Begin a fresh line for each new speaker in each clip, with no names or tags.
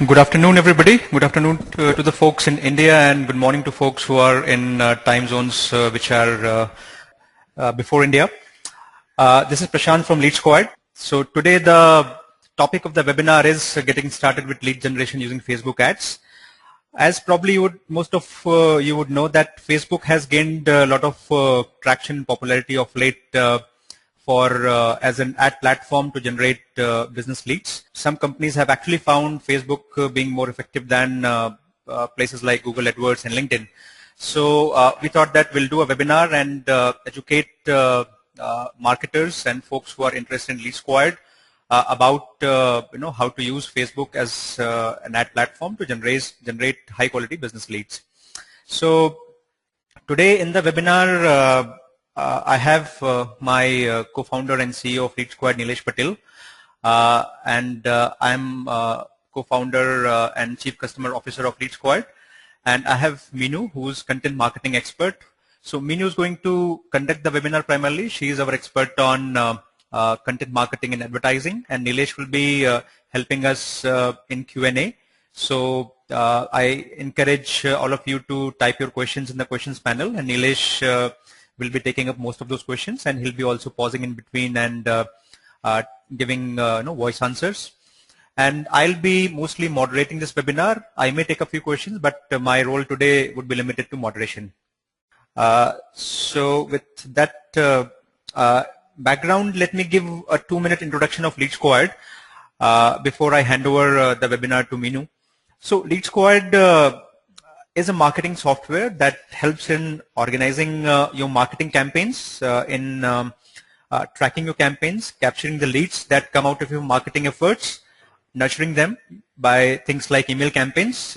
Good afternoon, everybody. Good afternoon to the folks in India, and good morning to folks who are in time zones which are before India. This is Prashant from LeadSquared. So today the topic of the webinar is getting started with lead generation using Facebook ads. As probably most of you would know that Facebook has gained a lot of traction and popularity of late as an ad platform to generate business leads. Some companies have actually found Facebook being more effective than places like Google AdWords and LinkedIn. So we thought that we'll do a webinar and educate marketers and folks who are interested in LeadSquared about how to use Facebook as an ad platform to generate high quality business leads. So today in the webinar I have my co-founder and CEO of LeadSquared, Nilesh Patel, and I'm co-founder and Chief Customer Officer of LeadSquared, and I have Meenu, who's content marketing expert. So Meenu is going to conduct the webinar primarily. She is our expert on content marketing and advertising, and Nilesh will be helping us in Q&A. So I encourage all of you to type your questions in the questions panel, and Nilesh will be taking up most of those questions, and he'll be also pausing in between and giving voice answers. And I'll be mostly moderating this webinar. I may take a few questions, but my role today would be limited to moderation. So with that background, let me give a 2-minute introduction of LeadSquared before I hand over the webinar to Meenu. So LeadSquared is a marketing software that helps in organizing your marketing campaigns, in tracking your campaigns, capturing the leads that come out of your marketing efforts, nurturing them by things like email campaigns,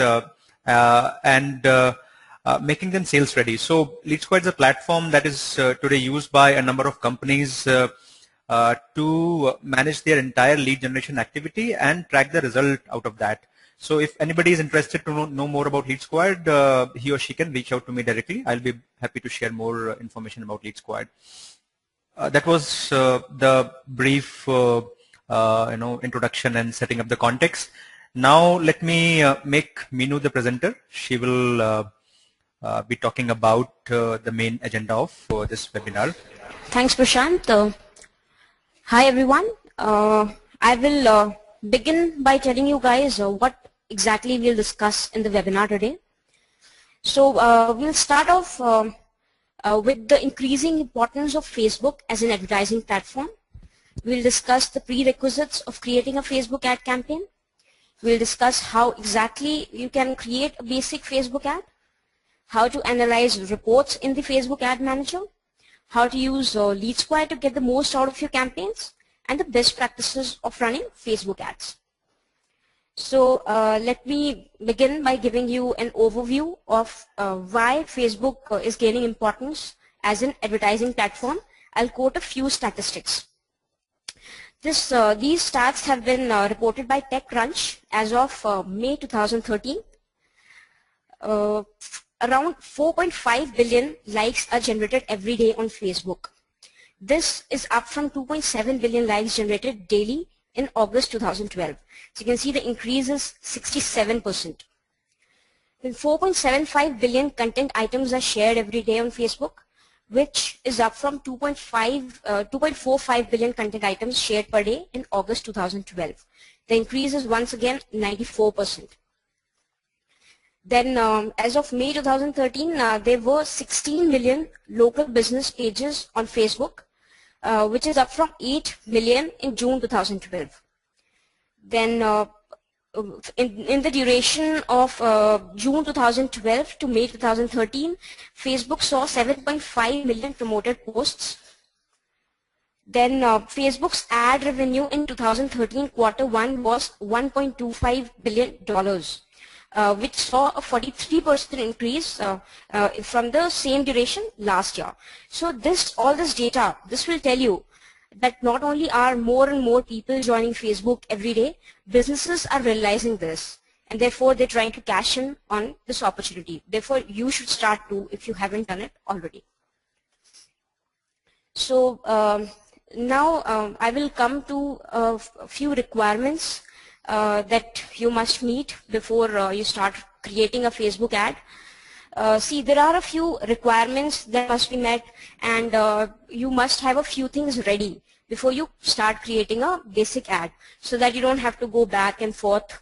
and making them sales ready. So LeadSquared is a platform that is today used by a number of companies to manage their entire lead generation activity and track the result out of that. So if anybody is interested to know more about LeadSquared, he or she can reach out to me directly. I'll be happy to share more information about LeadSquared. That was the brief introduction and setting up the context. Now let me make Meenu the presenter. She will be talking about the main agenda of this webinar.
Thanks, Prashant. Hi, everyone. I will begin by telling you guys what exactly we'll discuss in the webinar today. So we'll start off with the increasing importance of Facebook as an advertising platform. We'll discuss the prerequisites of creating a Facebook ad campaign. We'll discuss how exactly you can create a basic Facebook ad, how to analyze reports in the Facebook ad manager, how to use LeadSquared to get the most out of your campaigns, and the best practices of running Facebook ads. So let me begin by giving you an overview of why Facebook is gaining importance as an advertising platform. I'll quote a few statistics. These stats have been reported by TechCrunch as of May 2013. Around 4.5 billion likes are generated every day on Facebook. This is up from 2.7 billion likes generated daily in August 2012. So you can see the increase is 67%. Then 4.75 billion content items are shared every day on Facebook, which is up from 2.45 billion content items shared per day in August 2012. The increase is once again 94%. Then as of May 2013, there were 16 million local business pages on Facebook, which is up from 8 million in June 2012. Then in the duration of June 2012 to May 2013, Facebook saw 7.5 million promoted posts. Then Facebook's ad revenue in 2013 Q1 was $1.25 billion. Which saw a 43% increase from the same duration last year. So all this data, this will tell you that not only are more and more people joining Facebook every day, businesses are realizing this, and therefore they're trying to cash in on this opportunity. Therefore, you should start too if you haven't done it already. So now I will come to a few requirements that you must meet before you start creating a Facebook ad. See, there are a few requirements that must be met, and you must have a few things ready before you start creating a basic ad, so that you don't have to go back and forth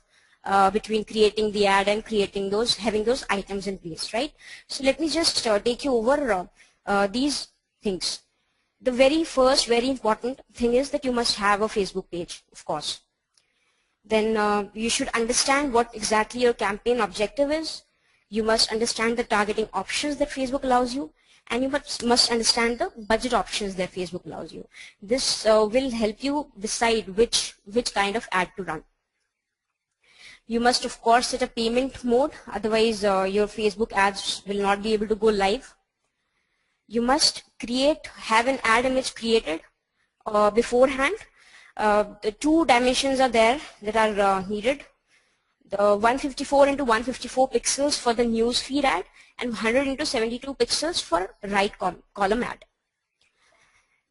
between creating the ad and creating those, having those items in place, right? So let me just take you over these things. The very first, very important thing is that you must have a Facebook page, of course. Then you should understand what exactly your campaign objective is. You must understand the targeting options that Facebook allows you, and you must understand the budget options that Facebook allows you. This will help you decide which kind of ad to run. You must, of course, set a payment mode, otherwise your Facebook ads will not be able to go live. You must have an ad image created beforehand. The 2 dimensions are there that are needed. The 154 into 154 pixels for the news feed ad, and 100 into 72 pixels for right column ad.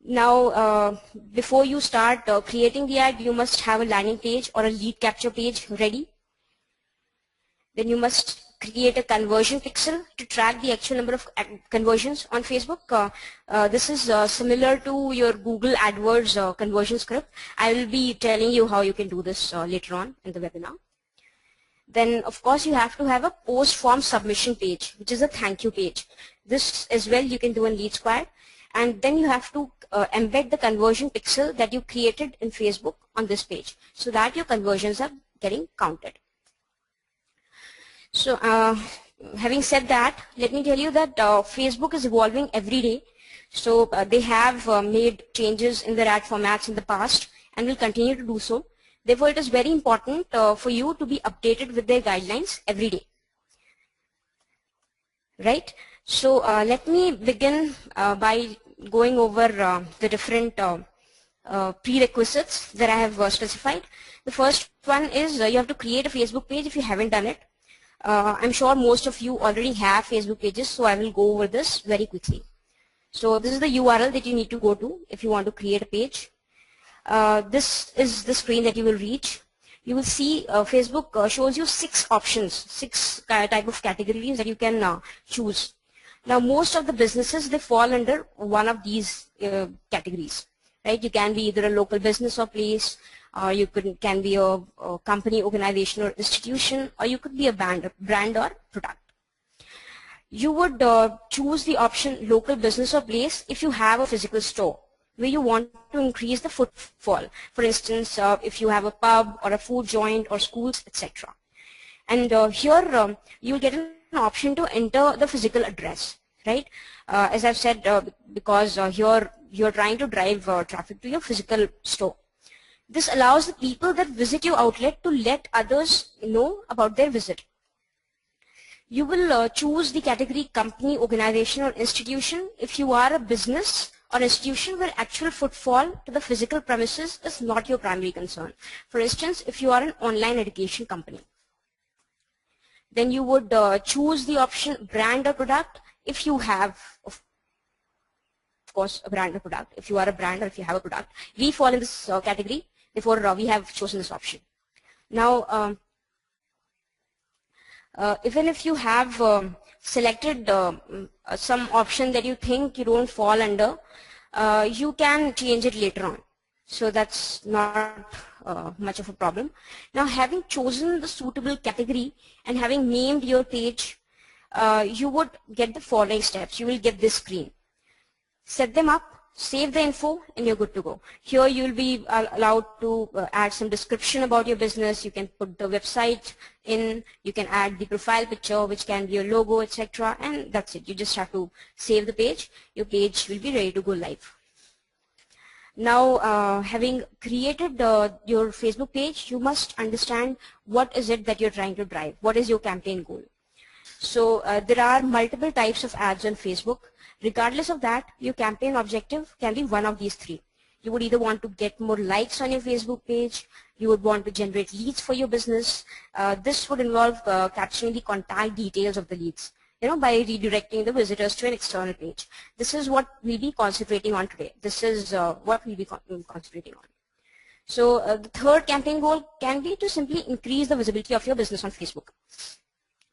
Now, before you start creating the ad, you must have a landing page or a lead capture page ready. Then you must create a conversion pixel to track the actual number of conversions on Facebook. This is similar to your Google AdWords conversion script. I will be telling you how you can do this later on in the webinar. Then, of course, you have to have a post form submission page, which is a thank you page. This as well you can do in LeadSquared. And then you have to embed the conversion pixel that you created in Facebook on this page, so that your conversions are getting counted. So having said that, let me tell you that Facebook is evolving every day. So they have made changes in their ad formats in the past and will continue to do so. Therefore, it is very important for you to be updated with their guidelines every day. Right? So let me begin by going over the different prerequisites that I have specified. The first one is you have to create a Facebook page if you haven't done it. I'm sure most of you already have Facebook pages, so I will go over this very quickly. So this is the URL that you need to go to if you want to create a page. This is the screen that you will reach. You will see Facebook shows you 6 options, 6 type of categories that you can choose. Now, most of the businesses, they fall under one of these categories, right? You can be either a local business or place, or you can be a company, organization, or institution, or you could be a brand or product. You would choose the option local business or place if you have a physical store where you want to increase the footfall. For instance, if you have a pub or a food joint or schools, etc. And here you'll get an option to enter the physical address, right? As I've said, because here you're trying to drive traffic to your physical store. This allows the people that visit your outlet to let others know about their visit. You will choose the category company, organization, or institution if you are a business or institution where actual footfall to the physical premises is not your primary concern. For instance, if you are an online education company. Then you would choose the option brand or product if you have, of course, a brand or product. If you are a brand or if you have a product, we fall in this category. Therefore, we have chosen this option. Now, even if you have selected some option that you think you don't fall under, you can change it later on. So that's not much of a problem. Now, having chosen the suitable category and having named your page, you would get the following steps. You will get this screen. Set them up, save the info, and you're good to go. Here you will be allowed to add some description about your business. You can put the website in, you can add the profile picture, which can be your logo, etc. And that's it. You just have to save the page. Your page will be ready to go live. Now, having created your Facebook page, you must understand what is it that you're trying to drive. What is your campaign goal? So there are multiple types of ads on Facebook. Regardless of that, your campaign objective can be one of these 3. You would either want to get more likes on your Facebook page, you would want to generate leads for your business. This would involve capturing the contact details of the leads, by redirecting the visitors to an external page. This is what we'll be concentrating on today. This is what we'll be concentrating on. So the third campaign goal can be to simply increase the visibility of your business on Facebook.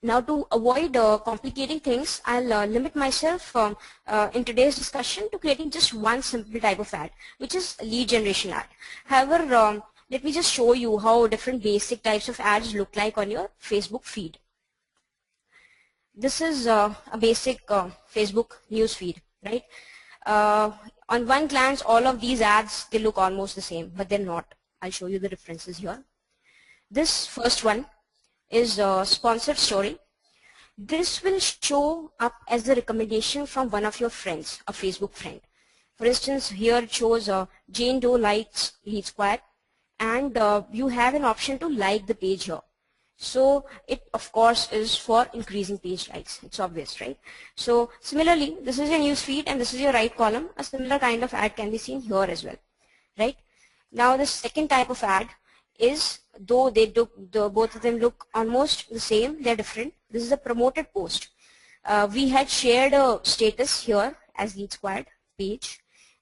Now, to avoid complicating things, I'll limit myself in today's discussion to creating just one simple type of ad, which is lead generation ad. However, let me just show you how different basic types of ads look like on your Facebook feed. This is a basic Facebook news feed, right? On one glance, all of these ads, they look almost the same, but they're not. I'll show you the differences here. This first one is a sponsored story. This will show up as a recommendation from one of your friends, a Facebook friend. For instance, here it shows Jane Doe likes LeadSquared, and you have an option to like the page here. So it of course is for increasing page likes. It's obvious, right? So similarly, this is your news feed and this is your right column. A similar kind of ad can be seen here as well, right? Now the second type of ad is, though they do, both of them look almost the same, they're different. This is a promoted post. We had shared a status here as LeadSquared page,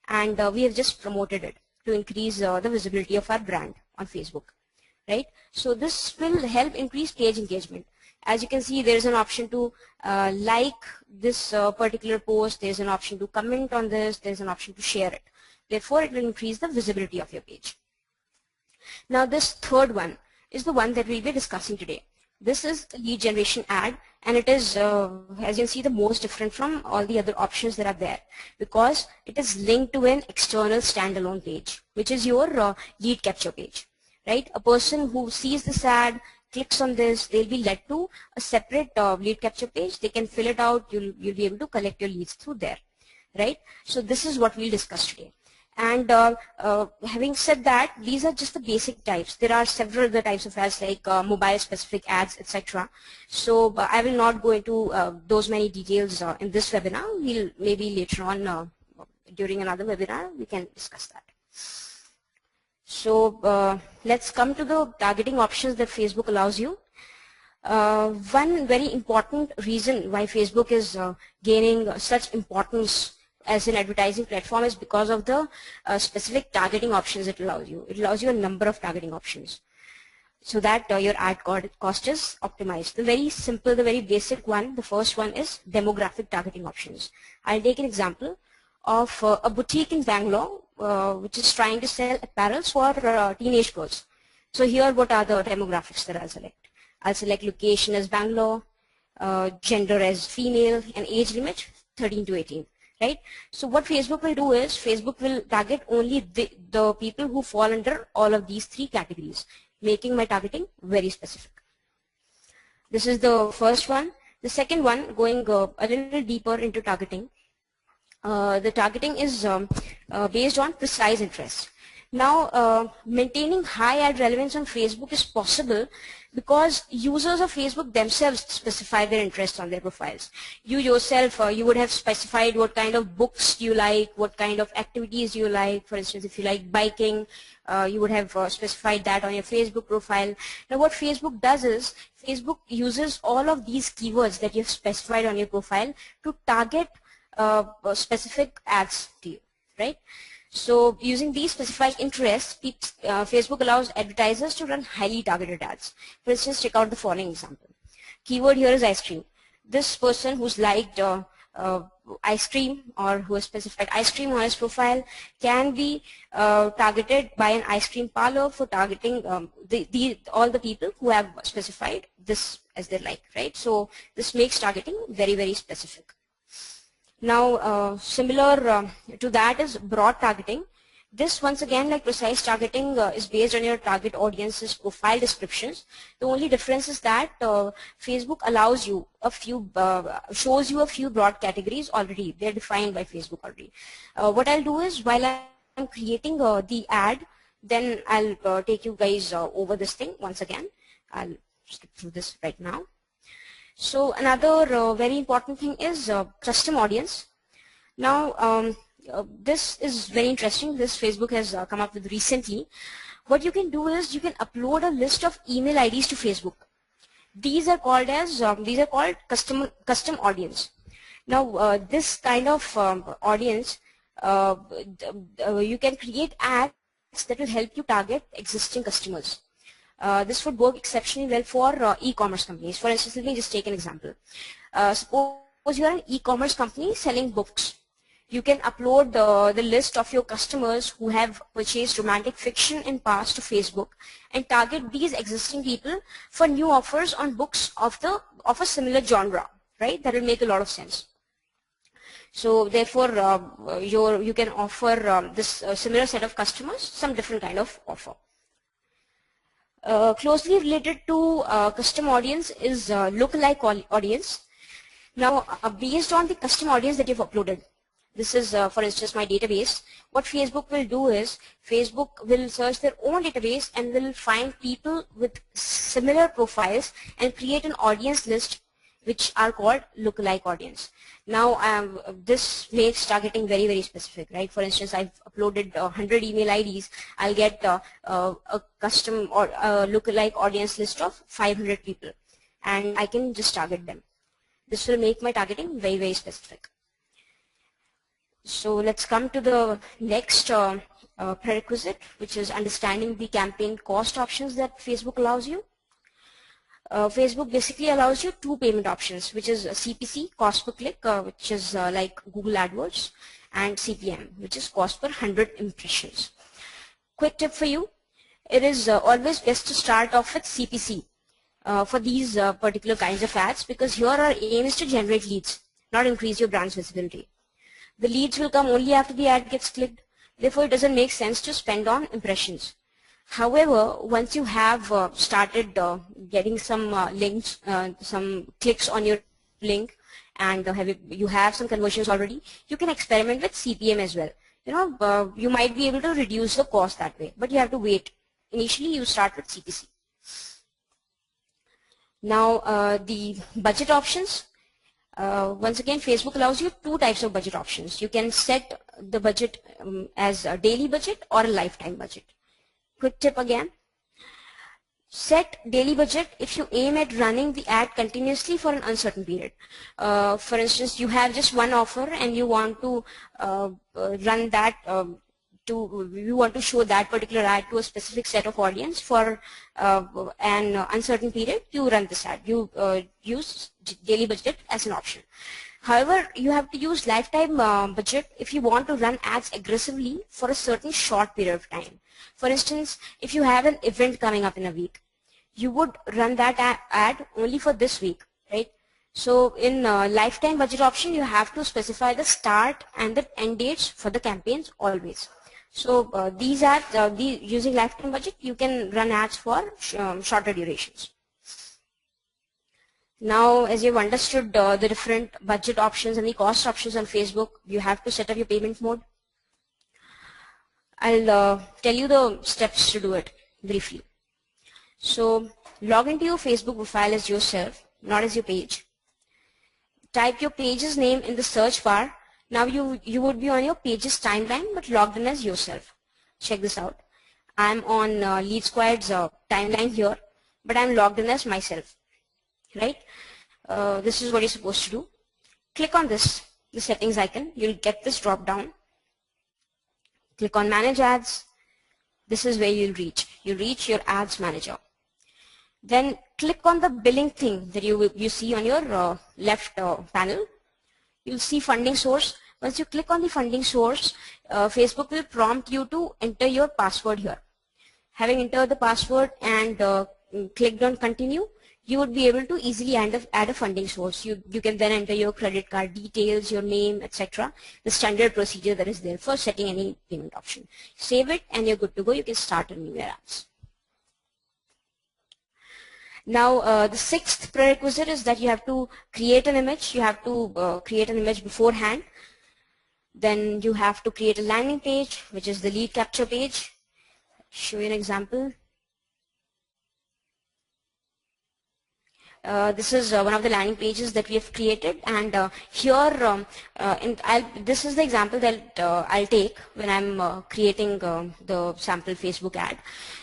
and we have just promoted it to increase the visibility of our brand on Facebook, right? So this will help increase page engagement. As you can see, there is an option to like this particular post, there is an option to comment on this, there is an option to share it. Therefore, it will increase the visibility of your page. Now this third one is the one that we'll be discussing today. This is the lead generation ad, and it is, as you can see, the most different from all the other options that are there, because it is linked to an external standalone page, which is your lead capture page, right? A person who sees this ad, clicks on this, they'll be led to a separate lead capture page. They can fill it out. You'll be able to collect your leads through there, right? So this is what we'll discuss today. And having said that, these are just the basic types. There are several other types of ads like mobile specific ads, etc. So I will not go into those many details in this webinar. We'll maybe later on during another webinar we can discuss that. So let's come to the targeting options that Facebook allows you. One very important reason why Facebook is gaining such importance as an advertising platform is because of the specific targeting options it allows you. It allows you a number of targeting options so that your ad cost is optimized. The very simple, the very basic one, the first one is demographic targeting options. I'll take an example of a boutique in Bangalore which is trying to sell apparels for teenage girls. So here what are the demographics that I'll select? I'll select location as Bangalore, gender as female, and age limit 13 to 18. Right? So what Facebook will do is Facebook will target only the people who fall under all of these three categories, making my targeting very specific. This is the first one. The second one, going a little deeper into targeting. The targeting is based on precise interest. Now, maintaining high ad relevance on Facebook is possible because users of Facebook themselves specify their interests on their profiles. You yourself, you would have specified what kind of books you like, what kind of activities you like. For instance, if you like biking, you would have specified that on your Facebook profile. Now, what Facebook does is, Facebook uses all of these keywords that you've specified on your profile to target specific ads to you, right? So using these specified interests, Facebook allows advertisers to run highly targeted ads. For instance, check out the following example. Keyword here is ice cream. This person who's liked ice cream or who has specified ice cream on his profile can be targeted by an ice cream parlor for targeting all the people who have specified this as their like, right? So this makes targeting very, very specific. Now, similar to that is broad targeting. This, once again, like precise targeting, is based on your target audience's profile descriptions. The only difference is that Facebook allows you a few, shows you a few broad categories already. They're defined by Facebook already. What I'll do is, while I'm creating the ad, then I'll take you guys over this thing once again. I'll skip through this right now. So another very important thing is custom audience. Now, this is very interesting. This Facebook has come up with recently. What you can do is you can upload a list of email IDs to Facebook. These are called as custom audience. Now, this kind of audience, you can create ads that will help you target existing customers. This would work exceptionally well for e-commerce companies. For instance, let me just take an example. Suppose you are an e-commerce company selling books. You can upload the list of your customers who have purchased romantic fiction in past to Facebook and target these existing people for new offers on books of a similar genre, right? That will make a lot of sense. So therefore, you can offer this similar set of customers some different kind of offer. Closely related to custom audience is lookalike audience. Now, based on the custom audience that you've uploaded, this is, for instance, my database. What Facebook will do is, Facebook will search their own database and will find people with similar profiles and create an audience list which are called lookalike audience. Now, this makes targeting very, very specific, right? For instance, I've uploaded 100 email IDs. I'll get a custom or a lookalike audience list of 500 people, and I can just target them. This will make my targeting very, very specific. So let's come to the next prerequisite, which is understanding the campaign cost options that Facebook allows you. Facebook basically allows you two payment options, which is CPC, cost per click, which is like Google AdWords, and CPM, which is cost per 100 impressions. Quick tip for you, it is always best to start off with CPC for these particular kinds of ads, because here our aim is to generate leads, not increase your brand's visibility. The leads will come only after the ad gets clicked. Therefore, it doesn't make sense to spend on impressions. However, once you have started getting some links, some clicks on your link, and you have some conversions already, you can experiment with CPM as well. You know, you might be able to reduce the cost that way, but you have to wait. Initially, you start with CPC. Now, the budget options. Once again, Facebook allows you two types of budget options. You can set the budget as a daily budget or a lifetime budget. Quick tip again, set daily budget if you aim at running the ad continuously for an uncertain period. For instance, you have just one offer and you want to run that you want to show that particular ad to a specific set of audience for an uncertain period. You run this ad. You use daily budget as an option. However, you have to use lifetime budget if you want to run ads aggressively for a certain short period of time. For instance, if you have an event coming up in a week, you would run that ad only for this week, right? So in lifetime budget option, you have to specify the start and the end dates for the campaigns always. So these ads, using lifetime budget, you can run ads for shorter durations. Now, as you've understood the different budget options and the cost options on Facebook, you have to set up your payment mode. I'll tell you the steps to do it briefly. So log into your Facebook profile as yourself, not as your page. Type your page's name in the search bar. Now you would be on your page's timeline, but logged in as yourself. Check this out. I'm on LeadSquared's timeline here, but I'm logged in as myself. Right? This is what you're supposed to do. Click on this, the settings icon. You'll get this drop down. Click on Manage Ads. This is where you'll reach. You reach your Ads Manager. Then click on the billing thing that you see on your left panel. You'll see funding source. Once you click on the funding source, Facebook will prompt you to enter your password here. Having entered the password and clicked on continue, you would be able to easily add a funding source. You can then enter your credit card details, your name, etc. The standard procedure that is there for setting any payment option. Save it and you're good to go. You can start running your ads. Now, the sixth prerequisite is that you have to create an image. You have to create an image beforehand. Then you have to create a landing page, which is the lead capture page. Show you an example. This is one of the landing pages that we have created, and here this is the example that I'll take when I'm creating the sample Facebook ad.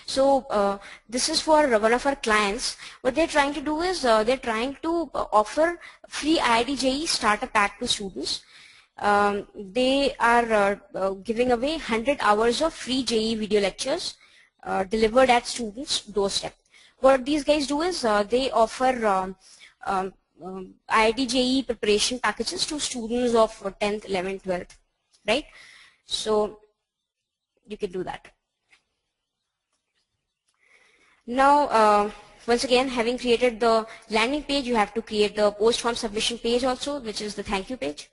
So this is for one of our clients. What they're trying to do is they're trying to offer free IIT JEE starter pack to students. They are giving away 100 hours of free JEE video lectures delivered at students' doorstep. What these guys do is they offer IIT JEE preparation packages to students of 10th, 11th, 12th, right? So you can do that. Now, once again, having created the landing page, you have to create the post form submission page also, which is the thank you page,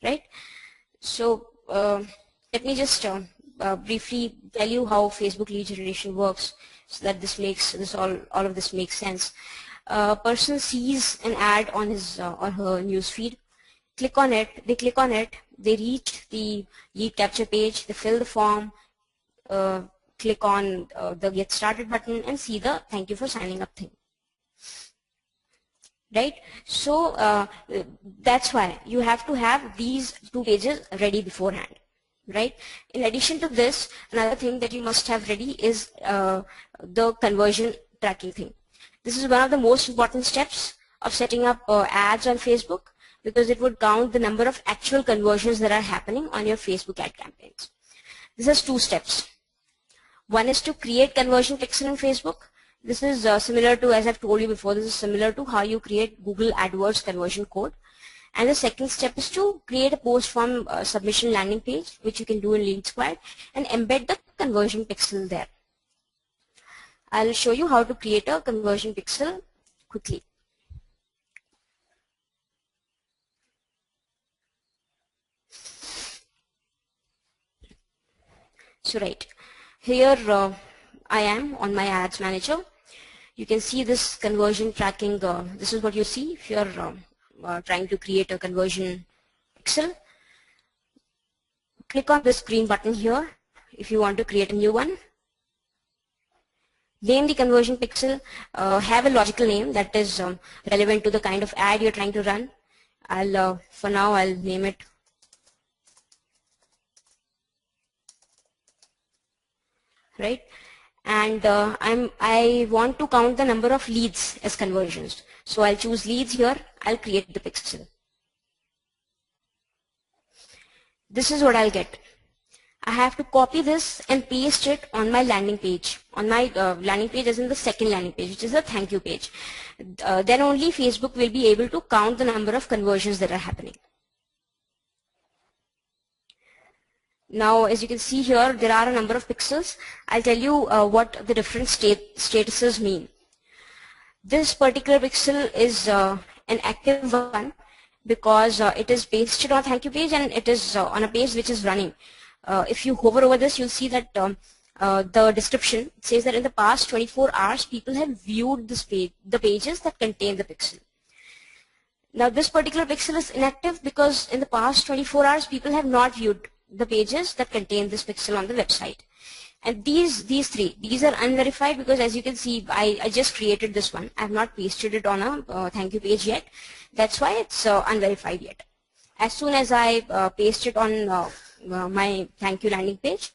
right? So let me just briefly tell you how Facebook lead generation works, so that all of this makes sense. A person sees an ad on his or her news feed, they click on it, they reach the lead capture page, they fill the form, click on the get started button and see the thank you for signing up thing, right? So that's why you have to have these two pages ready beforehand, right? In addition to this, another thing that you must have ready is the conversion tracking thing. This is one of the most important steps of setting up ads on Facebook, because it would count the number of actual conversions that are happening on your Facebook ad campaigns. This has two steps. One is to create conversion pixel in Facebook. This is similar to, as I've told you before, this is similar to how you create Google AdWords conversion code. And the second step is to create a post form submission landing page, which you can do in LeadSquared, and embed the conversion pixel there. I'll show you how to create a conversion pixel quickly. So right, here I am on my ads manager. You can see this conversion tracking. This is what you see if you're trying to create a conversion pixel. Click on this green button here if you want to create a new one. Name the conversion pixel, have a logical name that is relevant to the kind of ad you're trying to run. For now, I'll name it right, and I want to count the number of leads as conversions. So I'll choose leads here. I'll create the pixel. This is what I'll get. I have to copy this and paste it on my landing page. On my landing page, as in the second landing page, which is the thank you page. Then only Facebook will be able to count the number of conversions that are happening. Now, as you can see here, there are a number of pixels. I'll tell you what the different statuses mean. This particular pixel is an active one because it is pasted on thank you page and it is on a page which is running. If you hover over this, you'll see that the description says that in the past 24 hours, people have viewed this page, the pages that contain the pixel. Now, this particular pixel is inactive because in the past 24 hours, people have not viewed the pages that contain this pixel on the website. And these three, these are unverified because, as you can see, I just created this one. I have not pasted it on a thank you page yet. That's why it's unverified yet. As soon as I paste it on my thank you landing page,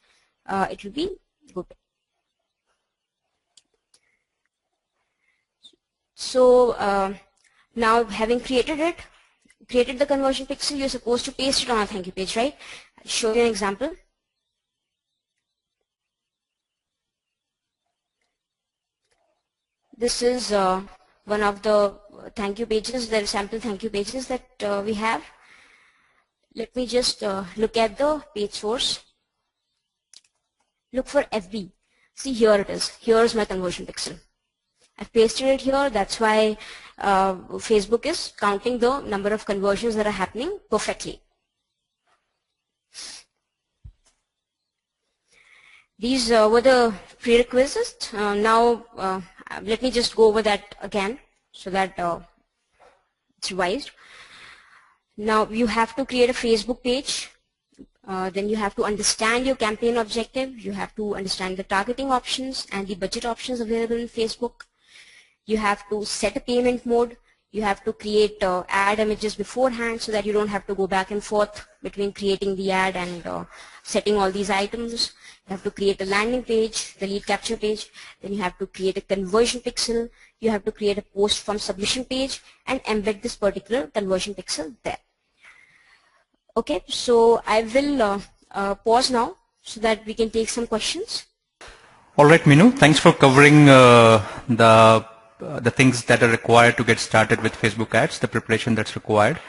it will be good. So now, having created the conversion pixel, you're supposed to paste it on a thank you page, right? I'll show you an example. This is one of the thank you pages, the sample thank you pages that we have. Let me just look at the page source. Look for FB. See, here it is. Here's my conversion pixel. I've pasted it here. That's why Facebook is counting the number of conversions that are happening perfectly. These were the prerequisites. Now, let me just go over that again so that it's revised. Now, you have to create a Facebook page. Then you have to understand your campaign objective. You have to understand the targeting options and the budget options available in Facebook. You have to set a payment mode. You have to create ad images beforehand so that you don't have to go back and forth between creating the ad and setting all these items. You have to create a landing page, the lead capture page. Then you have to create a conversion pixel. You have to create a post form submission page and embed this particular conversion pixel there. Okay, so I will pause now so that we can take some questions.
All right, Minu, thanks for covering the things that are required to get started with Facebook ads, the preparation that's required.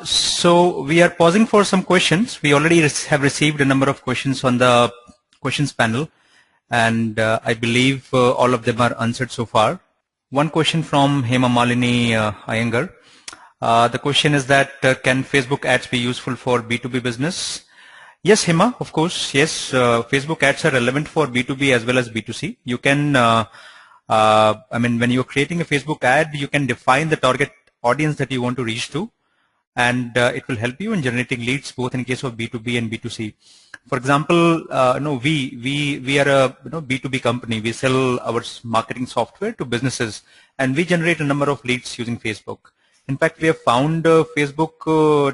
So we are pausing for some questions. We already have received a number of questions on the questions panel, and I believe all of them are answered so far. One question from Hema Malini Iyengar. The question is that can Facebook ads be useful for B2B business? Yes, Hema, of course. Yes, Facebook ads are relevant for B2B as well as B2C. You can, I mean, when you're creating a Facebook ad, you can define the target audience that you want to reach to, and it will help you in generating leads both in case of B2B and B2C. For example, we are a B2B company. We sell our marketing software to businesses, and we generate a number of leads using Facebook. In fact, we have found Facebook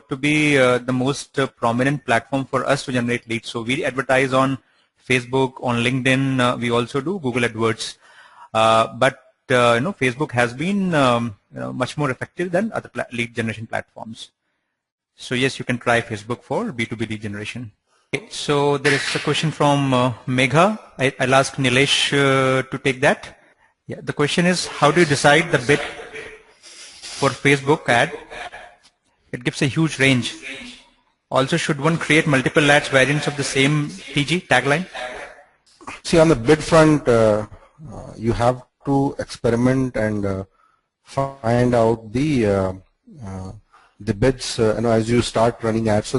to be the most prominent platform for us to generate leads. So we advertise on Facebook, on LinkedIn. We also do Google AdWords. But Facebook has been much more effective than other lead generation platforms. So yes, you can try Facebook for B2B lead generation. Okay, so there is a question from Megha. I'll ask Nilesh to take that. Yeah, the question is, how do you decide the bid for Facebook ad? It gives a huge range. Also, should one create multiple ads variants of the same TG tagline?
See, on the bid front, you have to experiment and find out the bids as you start running ads. So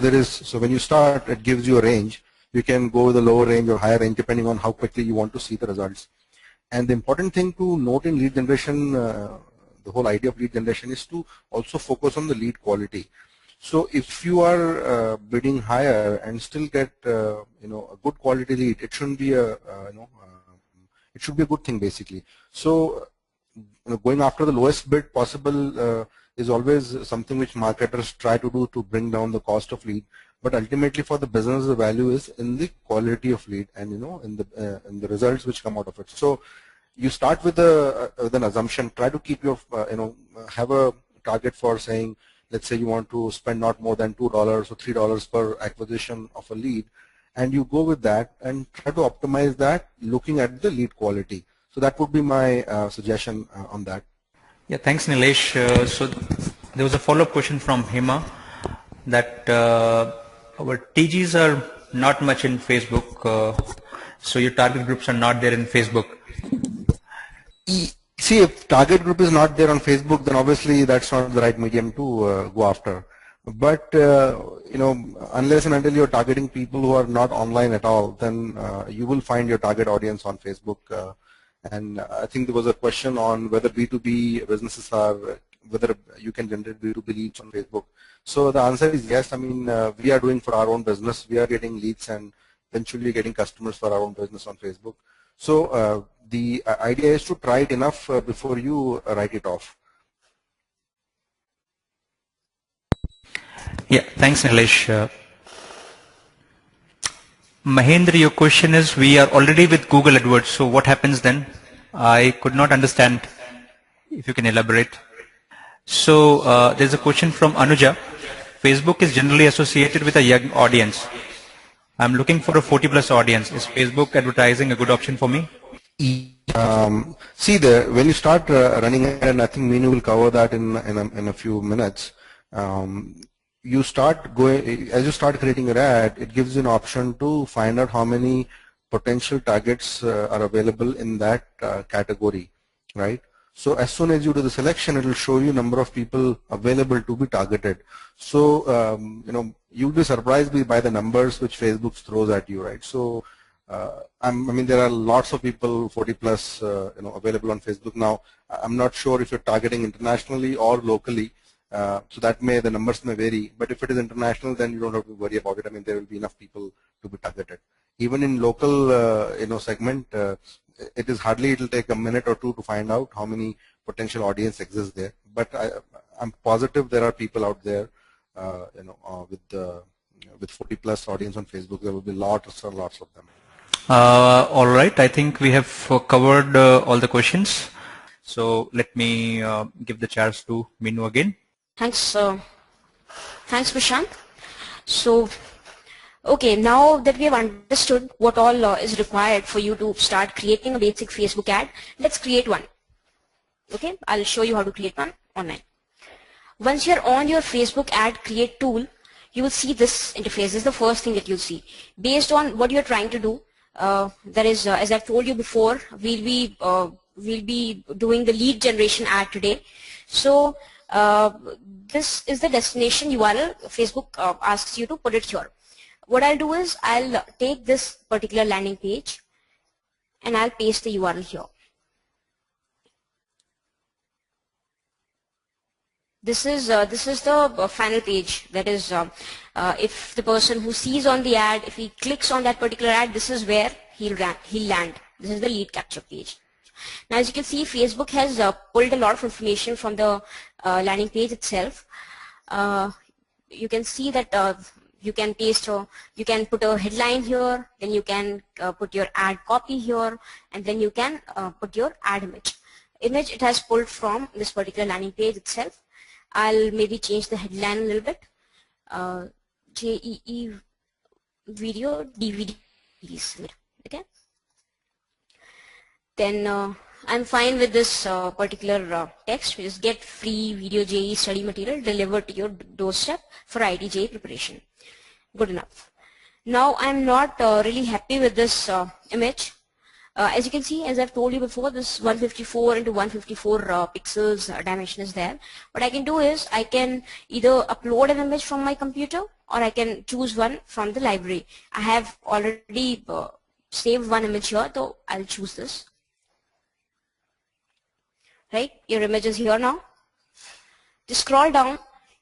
when you start, it gives you a range. You can go with a lower range or higher range depending on how quickly you want to see the results. And the important thing to note in lead generation, the whole idea of lead generation is to also focus on the lead quality. So if you are bidding higher and still get a good quality lead, it shouldn't be it should be a good thing basically. So going after the lowest bid possible is always something which marketers try to do to bring down the cost of lead. But ultimately, for the business, the value is in the quality of lead and in the results which come out of it. So you start with an assumption. Try to keep your have a target for saying, let's say you want to spend not more than $2 or $3 per acquisition of a lead, and you go with that and try to optimize that looking at the lead quality. So that would be my suggestion on that.
Yeah, thanks, Nilesh. So there was a follow-up question from Hema that our TGs are not much in Facebook, so your target groups are not there in Facebook.
See, if target group is not there on Facebook, then obviously that's not the right medium to go after. But unless and until you're targeting people who are not online at all, then you will find your target audience on Facebook. And I think there was a question on whether B2B businesses whether you can generate B2B leads on Facebook. So the answer is yes. I mean, we are doing for our own business. We are getting leads and eventually getting customers for our own business on Facebook. So the idea is to try it enough before you write it off.
Yeah, thanks, Nilesh. Mahendra, your question is, we are already with Google AdWords, so what happens then? I could not understand. If you can elaborate. So there's a question from Anuja. Facebook is generally associated with a young audience. I'm looking for a 40+ audience. Is Facebook advertising a good option for me?
See, when you start running it, and I think Meenu will cover that in a few minutes. You start going, as you start creating an ad, it gives you an option to find out how many potential targets are available in that category, right? So as soon as you do the selection, it will show you number of people available to be targeted. So you'll be surprised by the numbers which Facebook throws at you, right? So I mean, there are lots of people 40+ available on Facebook now. I'm not sure if you're targeting internationally or locally. So the numbers may vary, but if it is international, then you don't have to worry about it. I mean, there will be enough people to be targeted. Even in local, segment, it will take a minute or two to find out how many potential audience exists there. But I'm positive there are people out there, with 40+ audience on Facebook. There will be lots of them.
All right, I think we have covered all the questions. So let me give the chance to Meenu again.
Thanks, Thanks, Prashant. So, okay, now that we have understood what all is required for you to start creating a basic Facebook ad, let's create one. Okay, I'll show you how to create one online. Once you're on your Facebook ad create tool, you will see this interface. This is the first thing that you'll see. Based on what you're trying to do, that is, as I've told you before, we'll be doing the lead generation ad today. So this is the destination URL. Facebook asks you to put it here. What I'll do is I'll take this particular landing page and I'll paste the URL here. This is the final page. That is, if the person who sees on the ad, if he clicks on that particular ad, this is where he'll land. This is the lead capture page. Now, as you can see, Facebook has pulled a lot of information from the landing page itself. You can see that you can paste, you can put a headline here, then you can put your ad copy here, and then you can put your ad image. Image it has pulled from this particular landing page itself. I'll maybe change the headline a little bit. JEE video DVDs. Okay. Then I'm fine with this particular text, which is get free video JEE study material delivered to your doorstep for ITJEE preparation. Good enough. Now I'm not really happy with this image. As you can see, as I've told you before, this 154 into 154 pixels dimension is there. What I can do is I can either upload an image from my computer or I can choose one from the library. I have already saved one image here, so I'll choose this. Right, your image is here now. Just scroll down.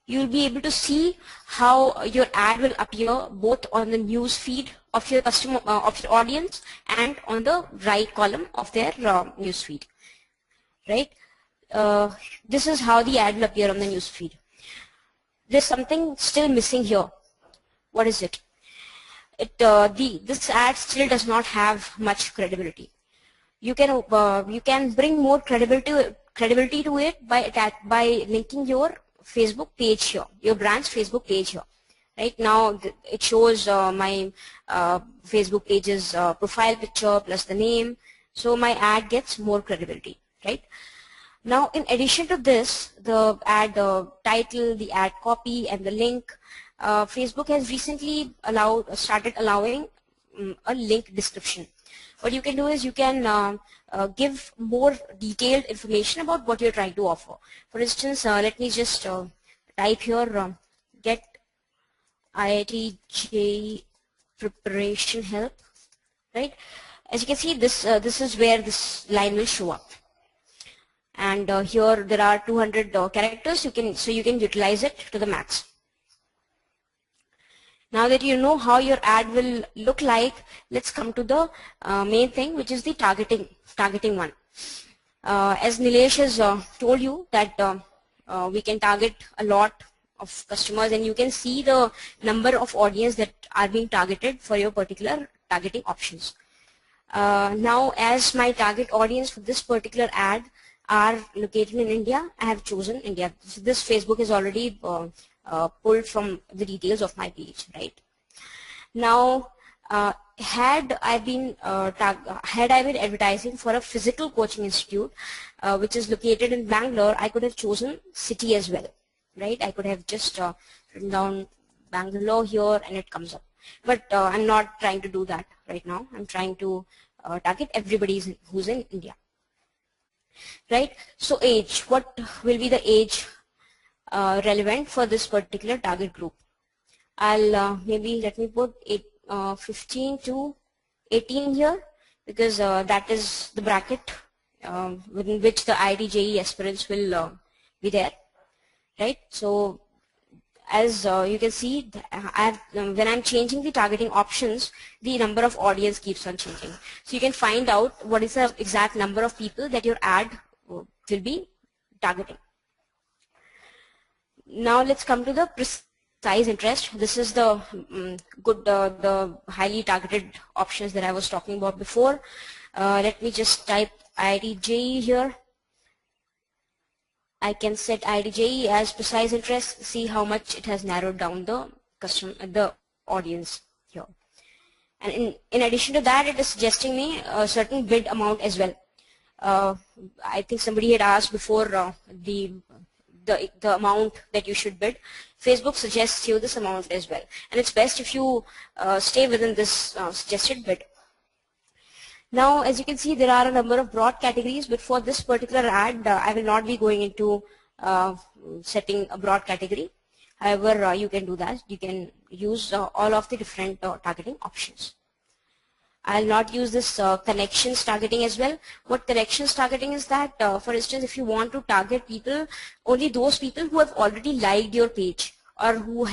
You'll be able to see how your ad will appear both on the news feed of your customer, of your audience, and on the right column of their news feed. Right? This is how the ad will appear on the news feed. There's something still missing here. What is it? This ad still does not have much credibility. You can bring more credibility to it by linking your Facebook page here, your brand's Facebook page here. Right now, it shows my Facebook page's profile picture plus the name, so my ad gets more credibility. Right now, in addition to this, the ad title, the ad copy, and the link, Facebook has recently started allowing a link description. What you can do is you can give more detailed information about what you're trying to offer. For instance, let me just type here get IIT preparation help. Right? As you can see, this is where this line will show up. And here there are 200 characters. So you can utilize it to the max. Now that you know how your ad will look like, let's come to the main thing, which is the targeting one. As Nilesh has told you that we can target a lot of customers, and you can see the number of audience that are being targeted for your particular targeting options. Now, as my target audience for this particular ad are located in India, I have chosen India. This Facebook is already pulled from the details of my page, right? Now, had I been advertising for a physical coaching institute, which is located in Bangalore, I could have chosen city as well, right? I could have just written down Bangalore here, and it comes up. But I'm not trying to do that right now. I'm trying to target everybody who's in India, right? So age, what will be the age relevant for this particular target group? I'll maybe let me put 15 to 18 here, because that is the bracket within which the IIT-JEE aspirants will be there, right? So as you can see, when I'm changing the targeting options, the number of audience keeps on changing. So you can find out what is the exact number of people that your ad will be targeting. Now let's come to the precise interest. This is the the highly targeted options that I was talking about before. Let me just type IIT-JEE here, I can set IDJE as precise interest, see how much it has narrowed down the audience here. And in addition to that, it is suggesting me a certain bid amount as well. I think somebody had asked before the amount that you should bid. Facebook suggests you this amount as well, and it's best if you stay within this suggested bid. Now, as you can see, there are a number of broad categories, but for this particular ad, I will not be going into setting a broad category. However, you can do that. You can use all of the different targeting options. I'll not use this connections targeting as well. What connections targeting is that, for instance, if you want to target people, only those people who have already liked your page or who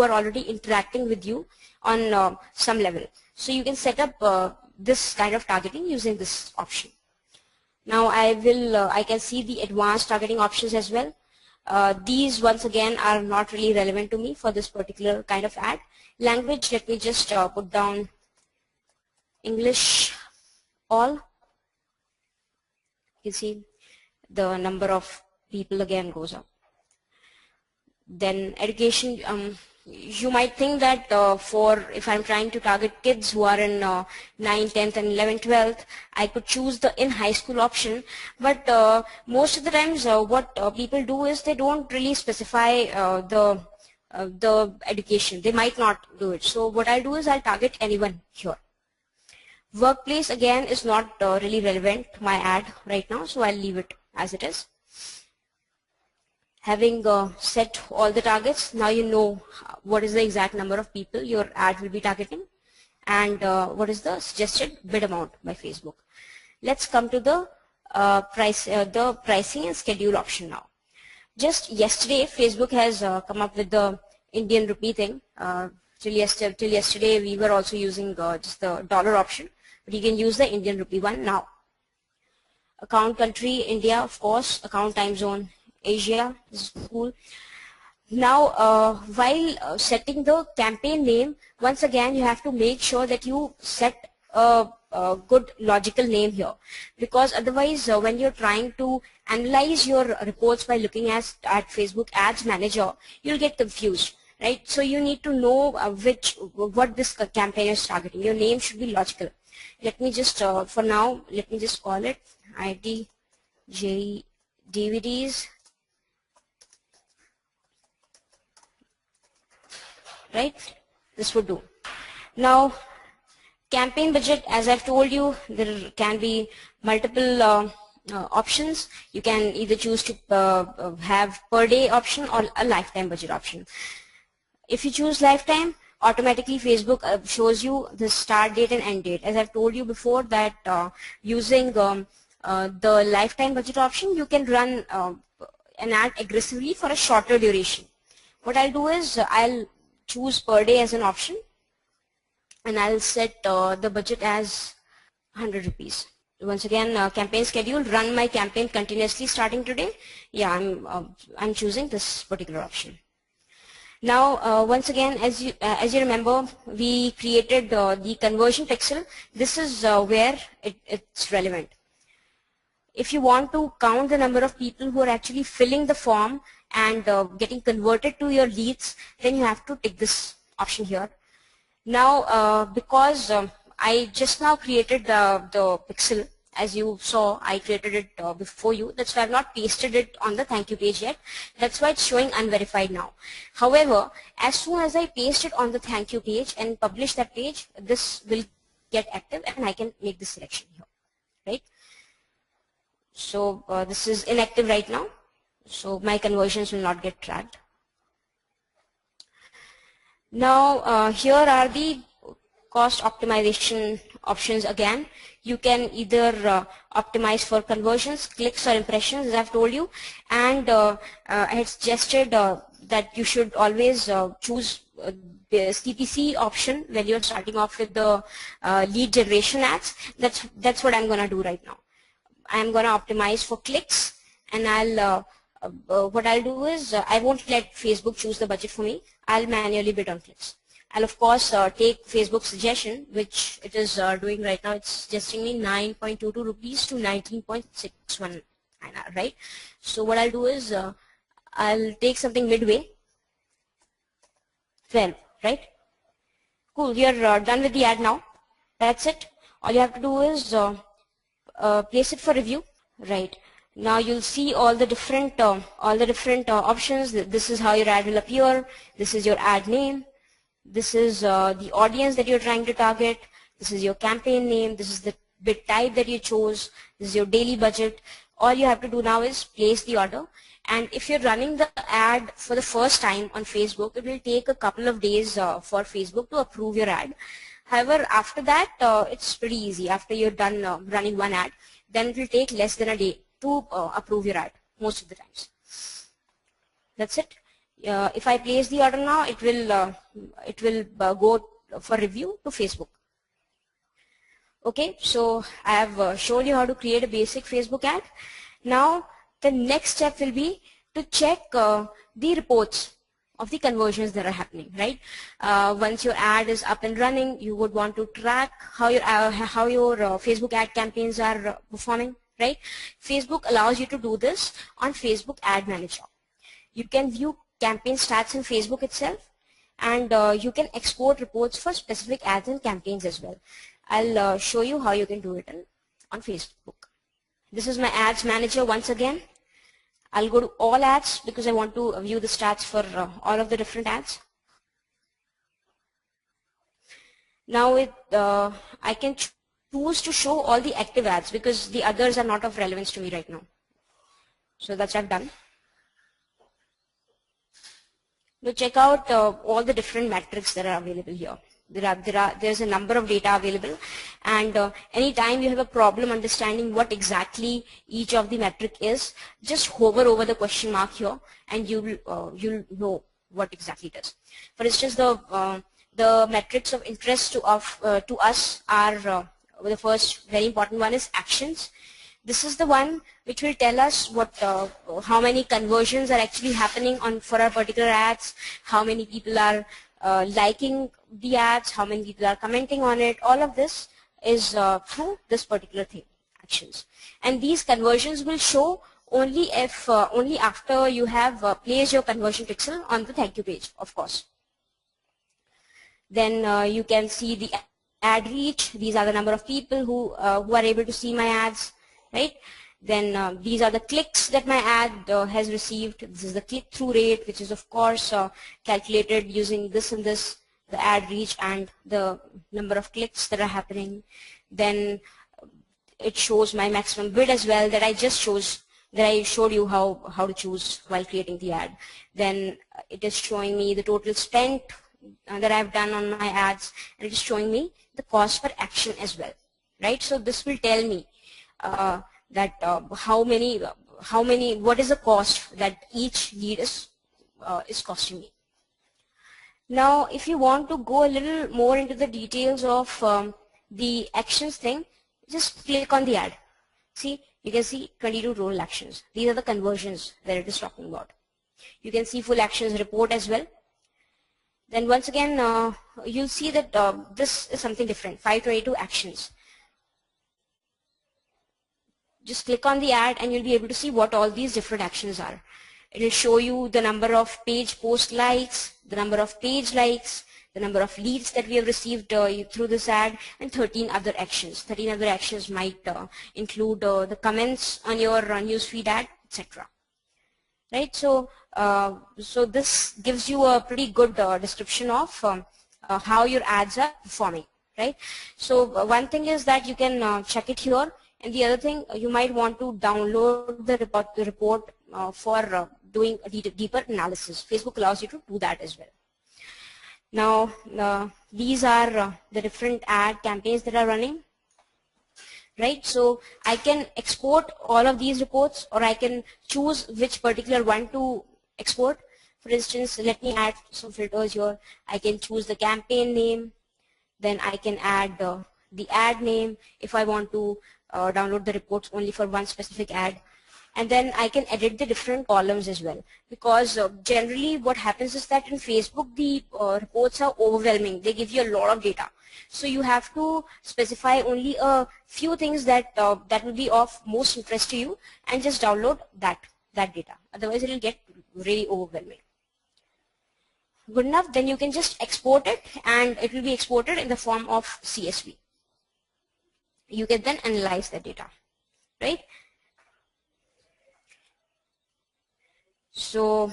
are already interacting with you on some level. So you can set up this kind of targeting using this option. Now I can see the advanced targeting options as well. These once again are not really relevant to me for this particular kind of ad. Language, let me just put down English all. You see the number of people again goes up. Then education, you might think that if I'm trying to target kids who are in 9th, 10th and 11th, 12th, I could choose the in high school option, but most of the times what people do is they don't really specify the education. They might not do it. So what I'll do is I'll target anyone here. Workplace again is not really relevant to my ad right now, so I'll leave it as it is. Having set all the targets, now you know what is the exact number of people your ad will be targeting and what is the suggested bid amount by Facebook. Let's come to the pricing and schedule option now. Just yesterday, Facebook has come up with the Indian rupee thing. Till yesterday, we were also using just the dollar option, but you can use the Indian rupee one now. Account country, India, of course. Account time zone, Asia. This is cool. Now, while setting the campaign name, once again, you have to make sure that you set a good logical name here, because otherwise, when you're trying to analyze your reports by looking at Facebook Ads Manager, you'll get confused. Right, so you need to know what this campaign is targeting. Your name should be logical. Let me just, for now, let me just call it IDJ DVDs. Right, this would do. Now, campaign budget, as I've told you, there can be multiple options. You can either choose to have per day option or a lifetime budget option. If you choose lifetime, automatically Facebook shows you the start date and end date. As I've told you before that using the lifetime budget option, you can run an ad aggressively for a shorter duration. What I'll do is I'll choose per day as an option and I'll set the budget as 100 rupees. Once again, campaign schedule, run my campaign continuously starting today. Yeah, I'm choosing this particular option. Now, once again, as you remember, we created the conversion pixel. This is where it's relevant. If you want to count the number of people who are actually filling the form and getting converted to your leads, then you have to take this option here. Now, because I just now created the pixel, as you saw, I created it before you. That's why I've not pasted it on the thank you page yet. That's why it's showing unverified now. However, as soon as I paste it on the thank you page and publish that page, this will get active and I can make the selection here, right? So this is inactive right now. So my conversions will not get tracked. Now here are the cost optimization options again. You can either optimize for conversions, clicks or impressions, as I've told you, and I had suggested that you should always choose the CPC option when you're starting off with the lead generation ads. That's what I'm going to do right now. I'm going to optimize for clicks, and what I'll do is I won't let Facebook choose the budget for me. I'll manually bid on clicks. I'll of course take Facebook's suggestion, which it is doing right now. It's suggesting me 9.22 rupees to 19.61. INR, right? So what I'll do is I'll take something midway, 12, right? Cool, you're done with the ad now. That's it. All you have to do is place it for review, right? Now you'll see all the different options. This is how your ad will appear. This is your ad name. This is the audience that you're trying to target. This is your campaign name. This is the bid type that you chose. This is your daily budget. All you have to do now is place the order. And if you're running the ad for the first time on Facebook, it will take a couple of days for Facebook to approve your ad. However, after that, it's pretty easy. After you're done running one ad, then it will take less than a day to approve your ad most of the times. That's it. If I place the order now, it will go for review to Facebook. Okay, so I have shown you how to create a basic Facebook ad. Now the next step will be to check the reports of the conversions that are happening, right? Once your ad is up and running, you would want to track how your Facebook ad campaigns are performing, right? Facebook allows you to do this on Facebook Ad Manager. You can view campaign stats in Facebook itself, and you can export reports for specific ads and campaigns as well. I'll show you how you can do it on Facebook. This is my Ads Manager once again. I'll go to all ads because I want to view the stats for all of the different ads. Now I can choose to show all the active ads because the others are not of relevance to me right now. So that's what I've done. Now check out all the different metrics that are available here. There's a number of data available, and anytime you have a problem understanding what exactly each of the metric is, just hover over the question mark here, and you'll know what exactly it is. For instance, the metrics of interest to us are the first very important one is actions. This is the one which will tell us what how many conversions are actually happening for our particular ads, how many people are liking the ads, how many people are commenting on it. All of this is through this particular thing, actions. And these conversions will show only if only after you have placed your conversion pixel on the thank you page, of course. Then you can see the ad reach. These are the number of people who are able to see my ads, right? Then these are the clicks that my ad has received. This is the click-through rate, which is of course calculated using this and this, the ad reach and the number of clicks that are happening. Then it shows my maximum bid as well that I showed you how to choose while creating the ad. Then it is showing me the total spent that I've done on my ads, and it is showing me the cost per action as well, right? So this will tell me that what is the cost that each lead is costing me. Now, if you want to go a little more into the details of the actions thing, just click on the ad. See, you can see 22 total actions. These are the conversions that it is talking about. You can see full actions report as well. Then once again, you'll see that this is something different, 522 actions. Just click on the ad and you'll be able to see what all these different actions are. It will show you the number of page post likes, the number of page likes, the number of leads that we have received through this ad, and 13 other actions. 13 other actions might include the comments on your newsfeed ad, etc. Right? So, so this gives you a pretty good description of how your ads are performing. Right? So one thing is that you can check it here. And the other thing, you might want to download the report for doing a deeper analysis. Facebook allows you to do that as well. Now, these are the different ad campaigns that are running, right? So I can export all of these reports, or I can choose which particular one to export. For instance, let me add some filters here. I can choose the campaign name, then I can add the ad name if I want to download the reports only for one specific ad. and then I can edit the different columns as well, because generally what happens is that in Facebook the reports are overwhelming. They give you a lot of data, so you have to specify only a few things that that will be of most interest to you, and just download that data. Otherwise it will get really overwhelming. Good enough, then you can just export it, and it will be exported in the form of CSV. You can then analyze the data, right? So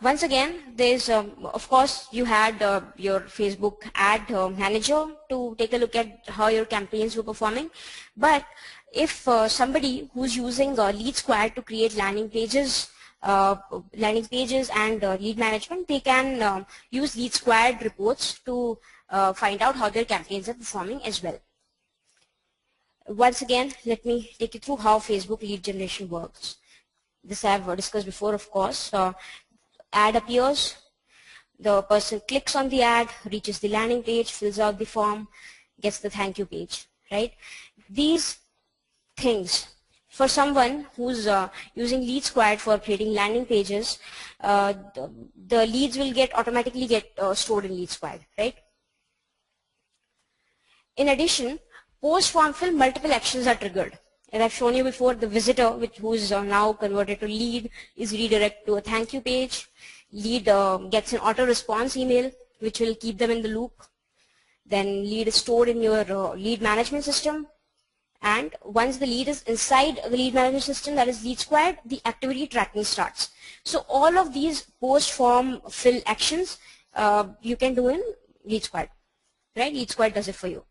once again, there's of course you had your Facebook ad manager to take a look at how your campaigns were performing. But if somebody who's using LeadSquared to create landing pages and lead management, they can use LeadSquared reports to find out how their campaigns are performing as well. Once again, let me take you through how Facebook lead generation works. This I have discussed before, of course. Ad appears, the person clicks on the ad, reaches the landing page, fills out the form, gets the thank you page, right? These things, for someone who's using LeadSquared for creating landing pages, the leads will automatically get stored in LeadSquared, right? In addition, post-form fill, multiple actions are triggered. As I've shown you before, the visitor, who is now converted to lead, is redirected to a thank you page. Lead gets an auto response email, which will keep them in the loop. Then lead is stored in your lead management system. And once the lead is inside the lead management system, that is LeadSquared, the activity tracking starts. So all of these post-form fill actions you can do in LeadSquared, right? LeadSquared does it for you.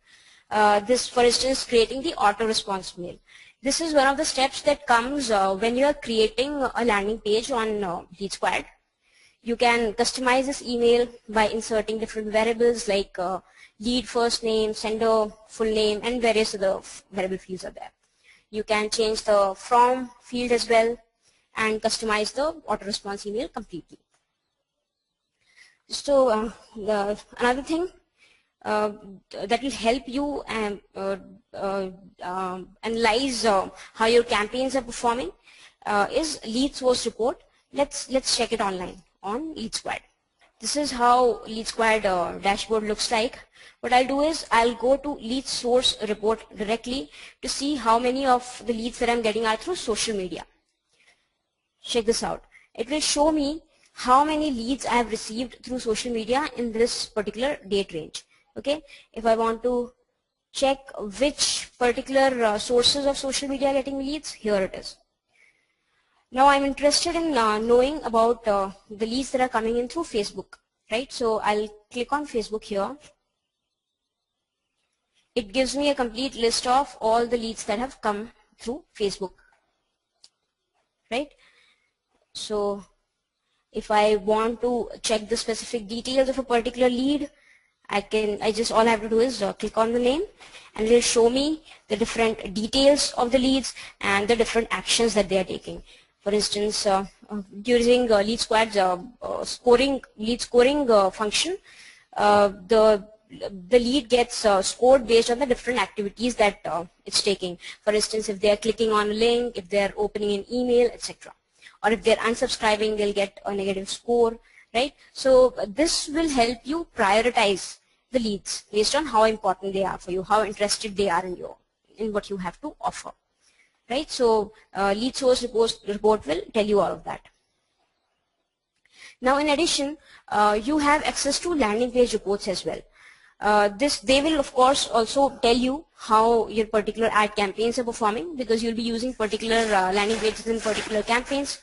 This, for instance, creating the auto response mail. This is one of the steps that comes when you are creating a landing page on LeadSquared. You can customize this email by inserting different variables like lead first name, sender full name, and various other variable fields are there. You can change the from field as well and customize the auto response email completely. So another thing that will help you analyze how your campaigns are performing is lead source report. Let's check it online on LeadSquared. This is how LeadSquared dashboard looks like. What I'll do is I'll go to lead source report directly to see how many of the leads that I'm getting are through social media. Check this out. It will show me how many leads I have received through social media in this particular date range. Okay, if I want to check which particular sources of social media are getting leads, here it is. Now I'm interested in knowing about the leads that are coming in through Facebook, right? So I'll click on Facebook here. It gives me a complete list of all the leads that have come through Facebook, right? So if I want to check the specific details of a particular lead, all I have to do is click on the name, and it will show me the different details of the leads and the different actions that they are taking. For instance, using LeadSquared's lead scoring function, the lead gets scored based on the different activities that it's taking. For instance, if they are clicking on a link, if they are opening an email, etc. Or if they are unsubscribing, they'll get a negative score. Right? So this will help you prioritize the leads based on how important they are for you, how interested they are in what you have to offer. Right? So lead source report will tell you all of that. Now in addition, you have access to landing page reports as well. They will of course also tell you how your particular ad campaigns are performing, because you'll be using particular landing pages in particular campaigns.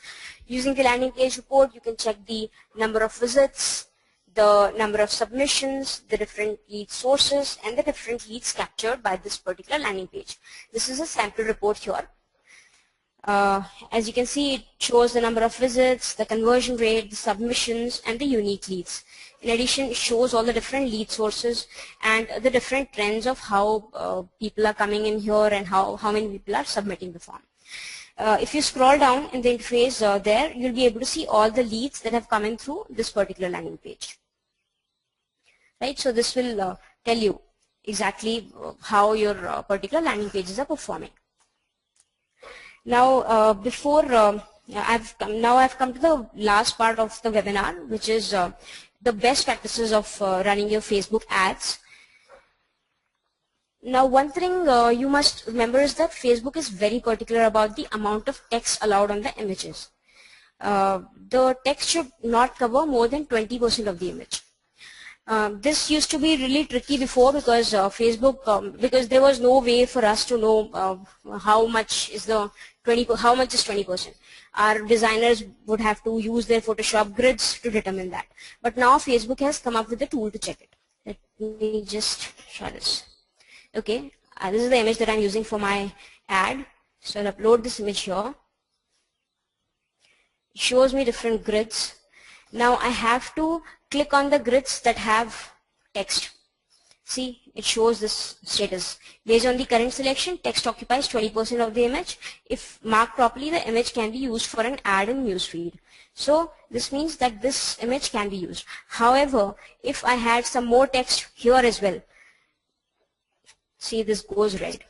Using the landing page report, you can check the number of visits, the number of submissions, the different lead sources, and the different leads captured by this particular landing page. This is a sample report here. As you can see, it shows the number of visits, the conversion rate, the submissions, and the unique leads. In addition, it shows all the different lead sources and the different trends of how people are coming in here and how many people are submitting the form. If you scroll down in the interface there, you'll be able to see all the leads that have come in through this particular landing page. Right? So this will tell you exactly how your particular landing pages are performing. Now, I've come to the last part of the webinar, which is the best practices of running your Facebook ads. Now, one thing you must remember is that Facebook is very particular about the amount of text allowed on the images. The text should not cover more than 20% of the image. This used to be really tricky before because Facebook, because there was no way for us to know how much is 20%. Our designers would have to use their Photoshop grids to determine that. But now Facebook has come up with a tool to check it. Let me just try this. Okay, this is the image that I'm using for my ad. So I'll upload this image here. It shows me different grids. Now I have to click on the grids that have text. See, it shows this status. Based on the current selection, text occupies 20% of the image. If marked properly, the image can be used for an ad in newsfeed. So this means that this image can be used. However, if I had some more text here as well, see, this goes red.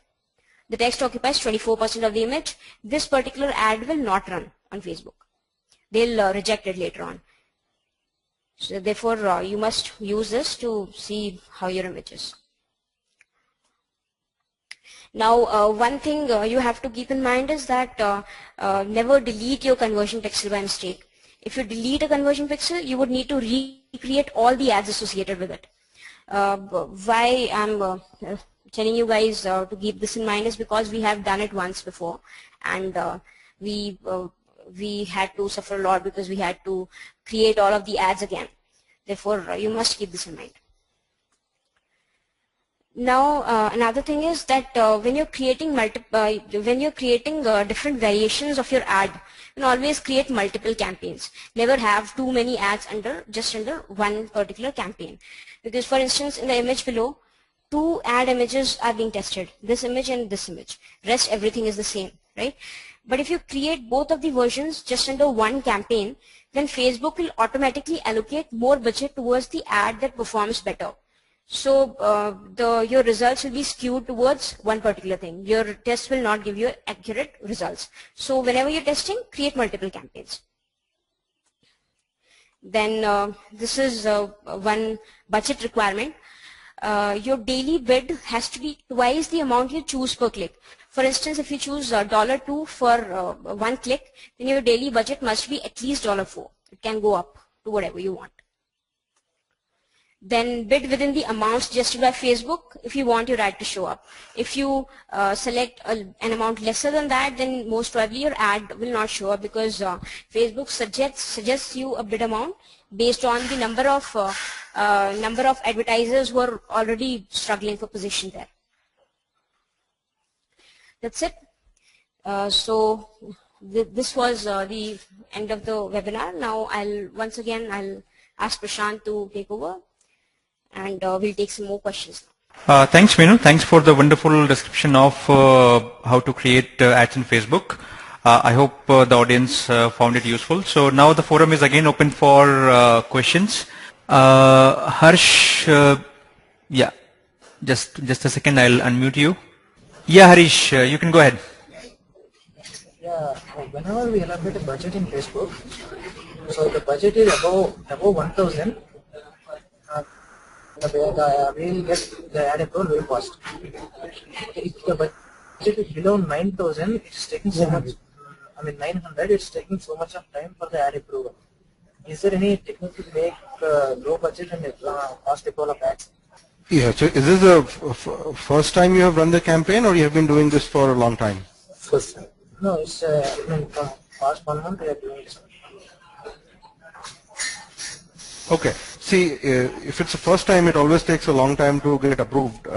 The text occupies 24% of the image. This particular ad will not run on Facebook. They'll reject it later on. So therefore, you must use this to see how your image is. Now, one thing you have to keep in mind is that never delete your conversion pixel by mistake. If you delete a conversion pixel, you would need to recreate all the ads associated with it. Why I'm telling you guys to keep this in mind is because we have done it once before, and we had to suffer a lot because we had to create all of the ads again. Therefore, you must keep this in mind. Now, another thing is that when you're creating different variations of your ad, you can always create multiple campaigns. Never have too many ads just under one particular campaign. Because, for instance, in the image below, two ad images are being tested. This image and this image. Rest everything is the same, right? But if you create both of the versions just under one campaign, then Facebook will automatically allocate more budget towards the ad that performs better. So your results will be skewed towards one particular thing. Your test will not give you accurate results. So whenever you're testing, create multiple campaigns. Then this is one budget requirement. Your daily bid has to be twice the amount you choose per click. For instance, if you choose $2 for one click, then your daily budget must be at least $4. It can go up to whatever you want. Then bid within the amount suggested by Facebook if you want your ad to show up. If you select an amount lesser than that, then most probably your ad will not show up because Facebook suggests you a bid amount based on the number of advertisers who are already struggling for position there. That's it. So this was the end of the webinar. Now I'll ask Prashant to take over, and we'll take some more questions.
Thanks, Meenu. Thanks for the wonderful description of how to create ads in Facebook. I hope the audience found it useful. So now the forum is again open for questions. Harsh, yeah, just a second. I'll unmute you. Yeah, Harish, you can go ahead.
Yeah, whenever we allocate a budget in Facebook, so the budget is above 1,000, we'll get the ad approval very fast. If the budget is below 9,000, it's taking so much. 900, it's taking so much of time for the ad approval. Is there any technique to make low budget and fast approval of ads?
Yeah, so is this the first time you have run the campaign, or you have been doing this for a long time?
First time. No, it's from past 1 month we are doing this.
Okay. See, if it's the first time, it always takes a long time to get approved.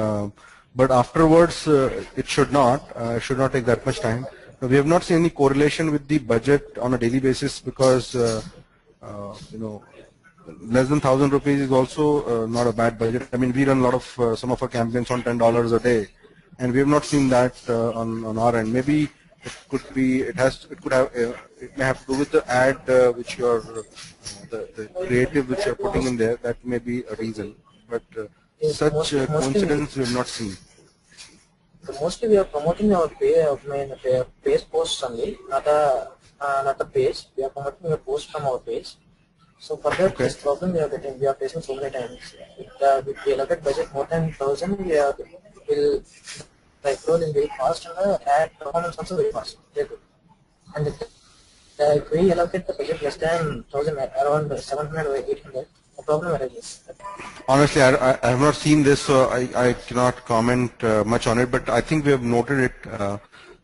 But afterwards, it should not take that much time. We have not seen any correlation with the budget on a daily basis because, less than 1,000 rupees is also not a bad budget. I mean, we run a lot of some of our campaigns on $10 a day, and we have not seen that on our end. Maybe it could be, it may have to do with the ad which you're, the creative which you're putting in there. That may be a reason, but such coincidence we have not seen.
So mostly we are promoting our page posts only, not the page. We are promoting a post from our page. So for that,
Okay.
this problem we are facing so many times. If we allocate budget more than 1,000, will the approval is very fast and the ad performance also very fast. Very good. And if we allocate the budget less than 1,000, around 700 or 800, the problem arises.
Honestly, I have not seen this, so I cannot comment much on it, but I think we have noted it.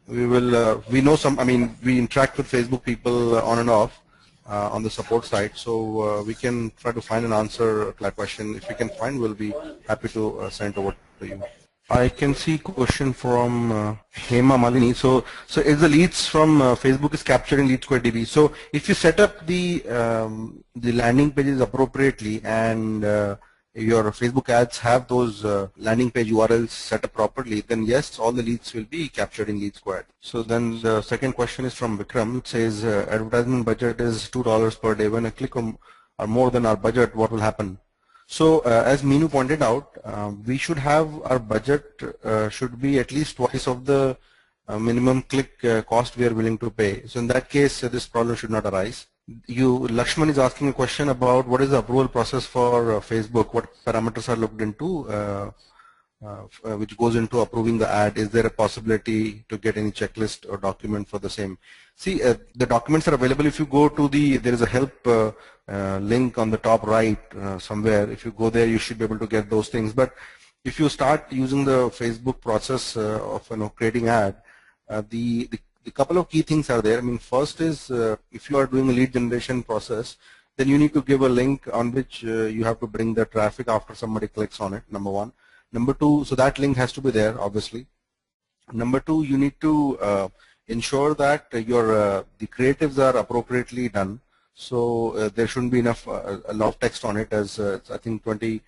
We know some, I mean, we interact with Facebook people on and off on the support side, so we can try to find an answer to that question. If we can find, we'll be happy to send it over to you. I can see question from Hema Malini. So is the leads from Facebook is captured in LeadSquared DB. So if you set up the landing pages appropriately and your Facebook ads have those landing page URLs set up properly, then yes, all the leads will be captured in LeadSquared. So then the second question is from Vikram. It says advertisement budget is $2 per day. When I click on or more than our budget, what will happen? So as Meenu pointed out, we should have our budget should be at least twice of the minimum click cost we are willing to pay. So in that case, this problem should not arise. Lakshman is asking a question about what is the approval process for Facebook, what parameters are looked into which goes into approving the ad. Is there a possibility to get any checklist or document for the same? See, the documents are available. If you go to there is a help link on the top right somewhere. If you go there, you should be able to get those things. But if you start using the Facebook process of creating ad, the couple of key things are there. I mean, first is if you are doing a lead generation process, then you need to give a link on which you have to bring the traffic after somebody clicks on it, number one. Number two, so that link has to be there, obviously. Number two, you need to ensure that the creatives are appropriately done. So there shouldn't be enough a lot of text on it, as I think 20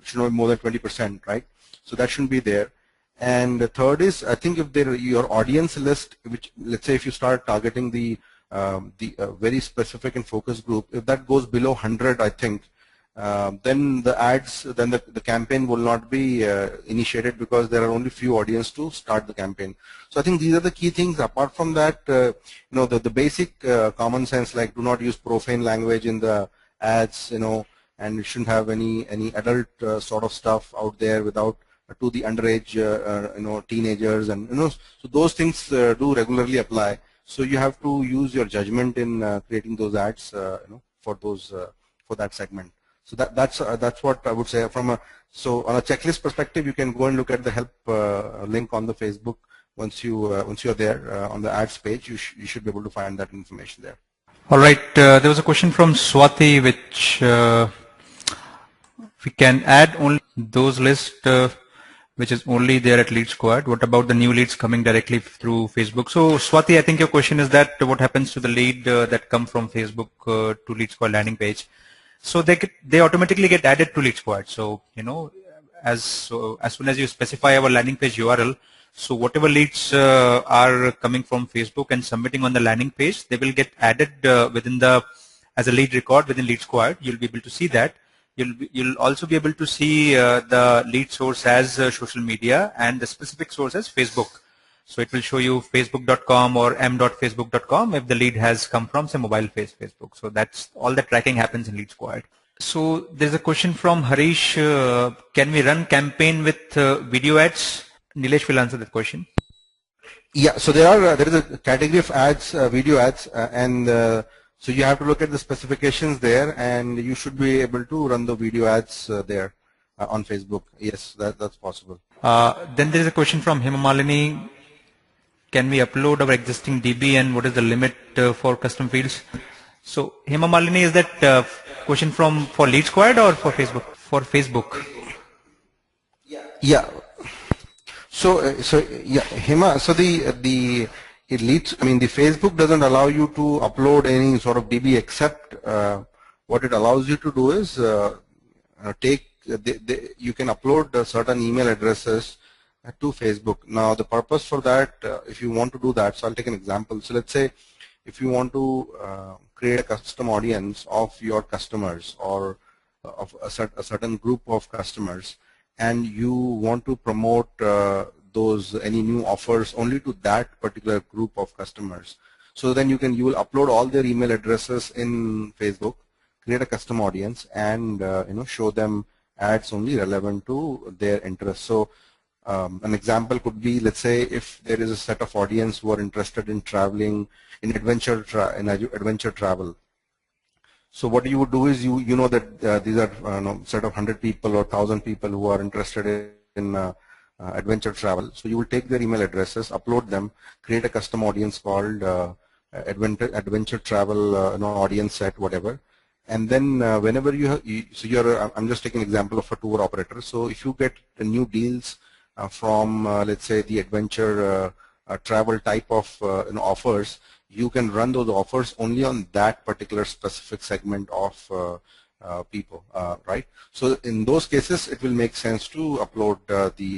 should not be more than 20%, right? So that shouldn't be there. And the third is, I think if your audience list, which let's say if you start targeting the very specific and focused group, if that goes below 100, I think, then the ads, then the campaign will not be initiated because there are only few audience to start the campaign. So I think these are the key things. Apart from that, the basic common sense, like do not use profane language in the ads, and it shouldn't have any adult sort of stuff out there without to the underage, teenagers, and so those things do regularly apply. So you have to use your judgment in creating those ads, for those for that segment. So that's what I would say. So on a checklist perspective, you can go and look at the help link on the Facebook. Once you're there on the ads page, you should be able to find that information there.
All right. There was a question from Swati, which we can add only those lists which is only there at LeadSquared. What about the new leads coming directly through Facebook? So Swati, I think your question is that what happens to the lead that come from Facebook to LeadSquared landing page? So they automatically get added to LeadSquared. So as soon as you specify our landing page URL, so whatever leads are coming from Facebook and submitting on the landing page, they will get added as a lead record within LeadSquared. You'll be able to see that. You'll also be able to see the lead source as social media and the specific source as Facebook. So it will show you facebook.com or m.facebook.com if the lead has come from say mobile Facebook. So that's all the tracking happens in LeadSquared. So there's a question from Harish. Can we run campaign with video ads? Nilesh will answer that question.
Yeah. So there is a category of ads, video ads, and so you have to look at the specifications there, and you should be able to run the video ads there on Facebook. Yes, that's possible.
Then there is a question from Hema Malini. Can we upload our existing DB, and what is the limit for custom fields? So Hema Malini, is that question for LeadSquared or for Facebook? For Facebook.
Yeah. So yeah, Hema. So the Facebook doesn't allow you to upload any sort of DB except what it allows you to do is you can upload certain email addresses to Facebook. Now the purpose for that, if you want to do that, so I'll take an example. So let's say if you want to create a custom audience of your customers or of a certain group of customers, and you want to promote those any new offers only to that particular group of customers. So then you will upload all their email addresses in Facebook, create a custom audience, and show them ads only relevant to their interests. So an example could be, let's say, if there is a set of audience who are interested in traveling in adventure travel. So what you would do is you know that these are set of 100 people or 1,000 people who are interested in adventure travel. So you will take their email addresses, upload them, create a custom audience called adventure travel audience set, whatever. And then whenever I'm just taking an example of a tour operator. So if you get new deals from let's say the adventure travel type of offers, you can run those offers only on that particular specific segment of people, right? So in those cases, it will make sense to upload the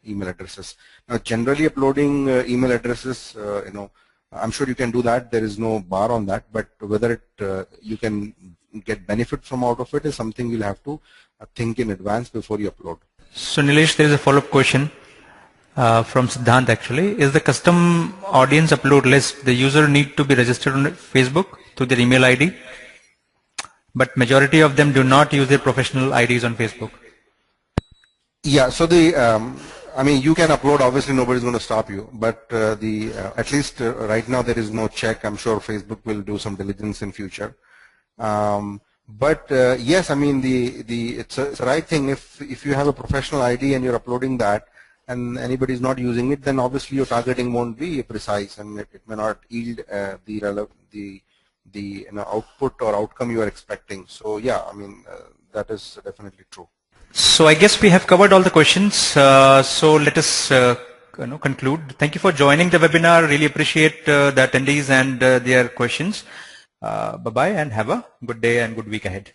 email addresses. Now, generally uploading email addresses, I'm sure you can do that. There is no bar on that, but whether you can get benefit from out of it is something you'll have to think in advance before you upload.
So Nilesh, there is a follow-up question from Siddhant actually. Is the custom audience upload list, the user need to be registered on Facebook through their email ID? But majority of them do not use their professional IDs on Facebook.
Yeah, so I mean, you can upload, obviously nobody's going to stop you, but at least right now there is no check. I'm sure Facebook will do some diligence in future. But yes, I mean, it's a right thing. If you have a professional ID and you're uploading that and anybody is not using it, then obviously your targeting won't be precise and it may not yield the output or outcome you are expecting. So yeah, I mean, that is definitely true.
So I guess we have covered all the questions. So let us conclude. Thank you for joining the webinar. Really appreciate the attendees and their questions. Bye-bye and have a good day and good week ahead.